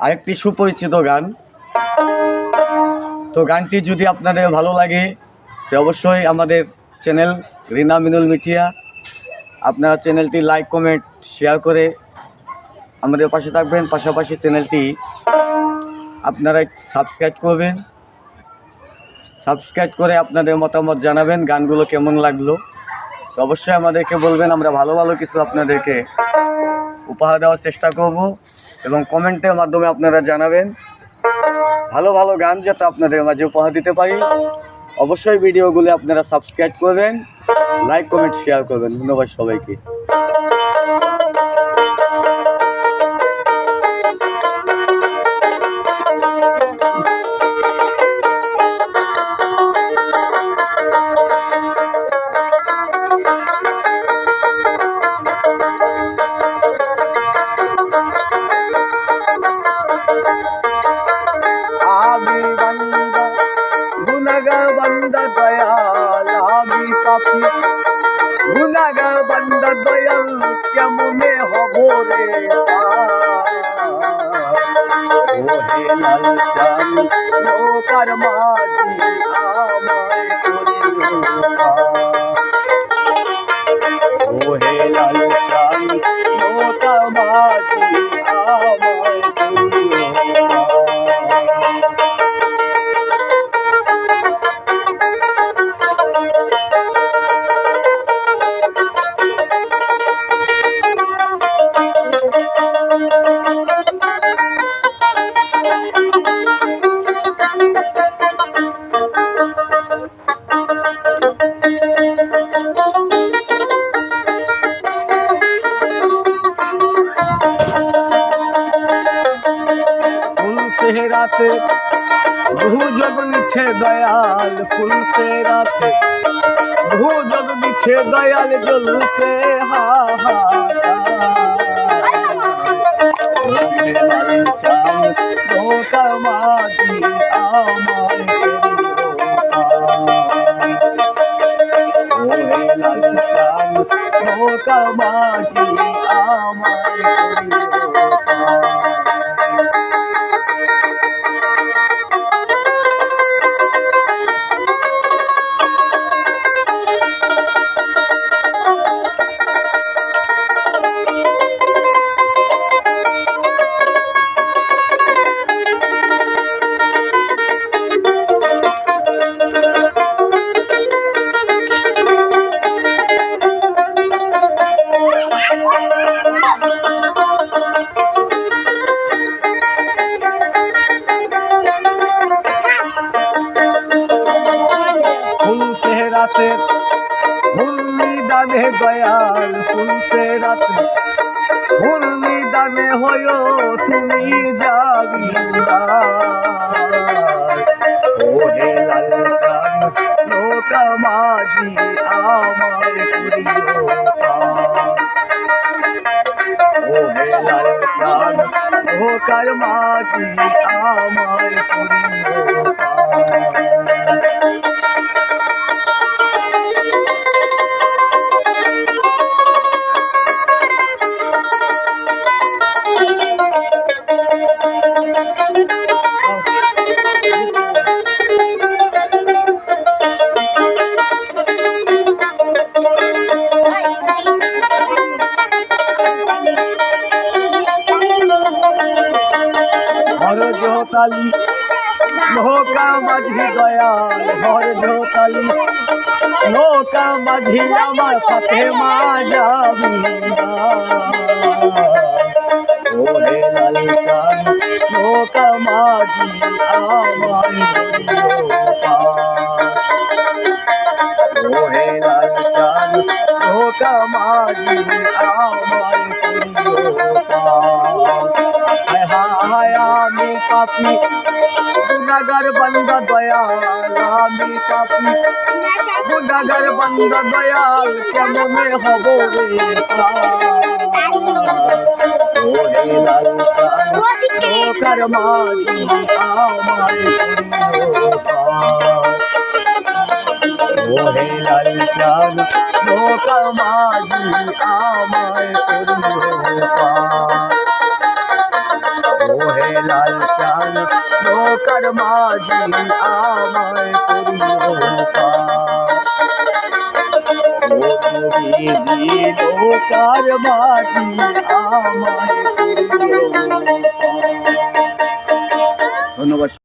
আরেকটি সুপরিচিত গান। তো গানটি যদি আপনাদের ভালো লাগে তো অবশ্যই আমাদের চ্যানেল রিনা মিনুল মিডিয়া, আপনারা চ্যানেলটি লাইক কমেন্ট শেয়ার করে আমাদের পাশে থাকবেন। পাশাপাশি চ্যানেলটি আপনারা সাবস্ক্রাইব করবেন। সাবস্ক্রাইব করে আপনাদের মতামত জানাবেন গানগুলো কেমন লাগলো। তো অবশ্যই আমাদেরকে বলবেন, আমরা ভালো ভালো কিছু আপনাদেরকে উপহার দেওয়ার চেষ্টা করব এবং কমেন্টের মাধ্যমে আপনারা জানাবেন ভালো ভালো গান যাতে আপনাদের মাঝে উপহার দিতে পারি। অবশ্যই ভিডিওগুলো আপনারা সাবস্ক্রাইব করবেন, লাইক কমেন্ট শেয়ার করবেন। ধন্যবাদ সবাইকে। गुनागार बंदा दयाल आमी पापी, गुनागार बंदा दयाल केमने हबो रे ओहे लाल चाँद नौकार माঝি আমায় করিও ओहे लाल चाँद नौकार মাঝি আমায় করিও राते भू जगनी छे दयाल फूल से राते भू जगनी छे दयाल जल से लाल चाँद नौकार মাঝি আমায় ओहे लाल चाँद नौकार মাঝি আমায় राते फूल निदाने दयाल फूल से राते फूल निदाने होयो तुमी जागीरदार ओहे लाल चाँद नौकार মাঝি আমায় করিও ओहे लाल चाँद नौकार মাঝি আমায় করিও जोताली नौका माझी दयाल घर जोताली नौका माझी आमार पथे मा जाबी ओहे लाल चाँद नौका माझी আমায় ओहे लाल चाँद नौका माझी আমায় हाय आमी पापी गुनागार बंदा दयाल आमी पापी गुनागार बंदा दयाल केमने हबो रे ओहे लाल चाँद नौकार মাঝি আমায় করিও ओहे लाल चाँद नौकार মাঝি আমায় করিও ओहे লাল চাঁদ নৌকার মাঝি আমায় করিও পার। ও নবীজি নৌকার মাঝি আমায় করিও পার। ধন্যবাদ।